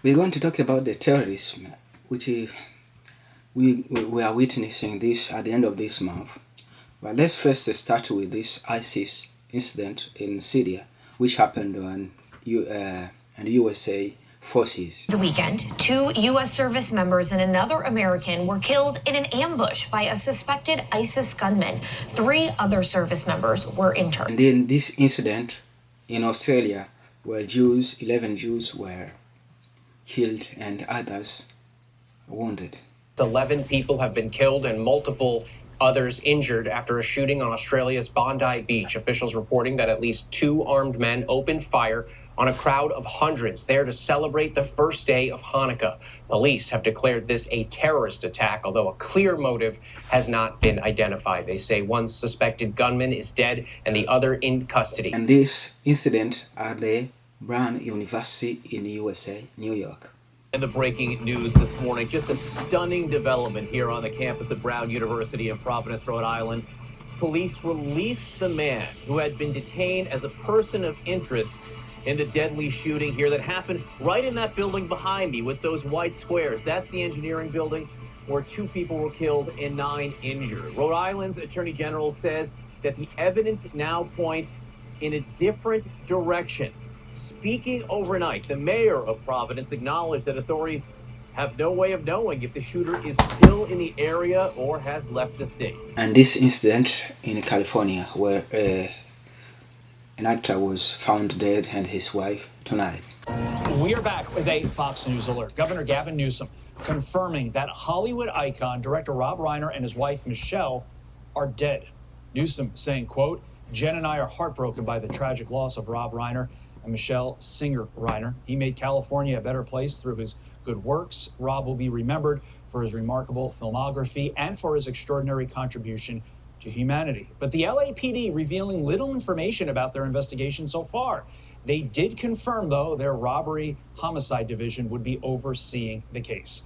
We're going to talk about the terrorism, which we are witnessing this at the end of this month. But let's first start with this ISIS incident in Syria, which happened on USA forces. The weekend, 2 U.S. service members and another American were killed in an ambush by a suspected ISIS gunman. 3 other service members were injured. And in this incident in Australia, where 11 Jews were killed and others wounded. 11 people have been killed and multiple others injured after a shooting on Australia's Bondi beach. Officials reporting that at least 2 armed men opened fire on a crowd of hundreds there to celebrate the first day of Hanukkah. Police have declared this a terrorist attack, although a clear motive has not been identified. They say one suspected gunman is dead and the other in custody. And this incident at the Brown University in the USA, New York. And the breaking news this morning, just a stunning development here on the campus of Brown University in Providence, Rhode Island. Police released the man who had been detained as a person of interest in the deadly shooting here that happened right in that building behind me with those white squares. That's the engineering building where 2 people were killed and 9 injured. Rhode Island's Attorney General says that the evidence now points in a different direction. Speaking overnight, the mayor of Providence acknowledged that authorities have no way of knowing if the shooter is still in the area or has left the state. And this incident in California, where an actor was found dead and his wife tonight. We are back with a Fox News alert. Governor Gavin Newsom confirming that Hollywood icon, director Rob Reiner, and his wife Michelle are dead. Newsom saying, quote, "Jen and I are heartbroken by the tragic loss of Rob Reiner and Michelle Singer Reiner. He made California a better place through his good works. Rob will be remembered for his remarkable filmography and for his extraordinary contribution to humanity." But the LAPD revealing little information about their investigation so far. They did confirm, though, their robbery homicide division would be overseeing the case.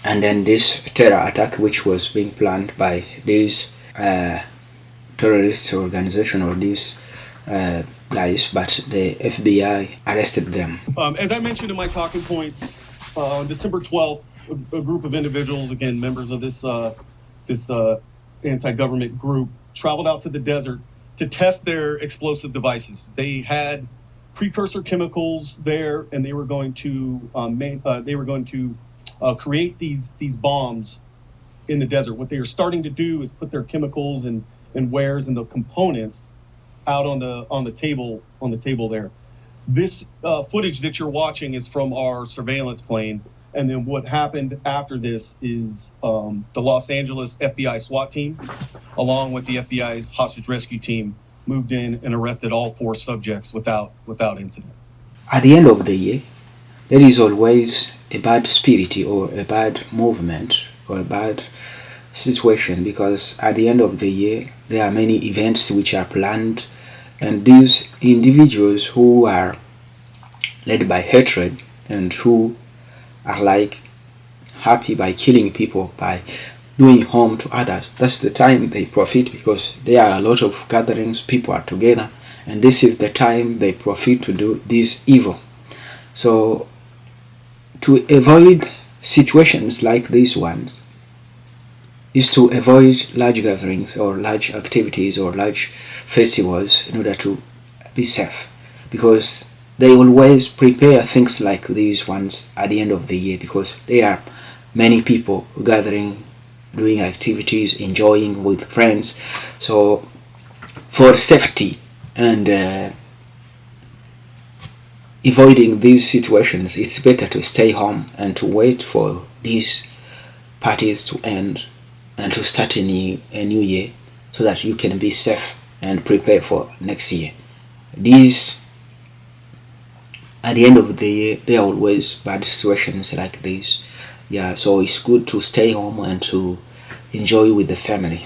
And then this terror attack, which was being planned by this terrorist organization or these guys, but the FBI arrested them. As I mentioned in my talking points, on December 12th, a group of individuals, again, members of this anti-government group, traveled out to the desert to test their explosive devices. They had precursor chemicals there, and they were going to create these bombs in the desert. What they are starting to do is put their chemicals and wares and the components out on the table there. This footage that you're watching is from our surveillance plane. And then what happened after this is the Los Angeles FBI SWAT team, along with the FBI's hostage rescue team, moved in and arrested all 4 subjects without incident. At the end of the year, there is always a bad spirit or a bad movement or a bad situation, because at the end of the year, there are many events which are planned, and these individuals who are led by hatred and who are like happy by killing people, by doing harm to others, that's the time they profit, because there are a lot of gatherings, people are together, and this is the time they profit to do this evil. So to avoid situations like these ones is to avoid large gatherings or large activities or large festivals in order to be safe, because they always prepare things like these ones at the end of the year, because there are many people gathering, doing activities, enjoying with friends. So for safety and avoiding these situations, it's better to stay home and to wait for these parties to end and to start a new year, so that you can be safe and prepare for next year. These, at the end of the year, there are always bad situations like this. Yeah, so it's good to stay home and to enjoy with the family.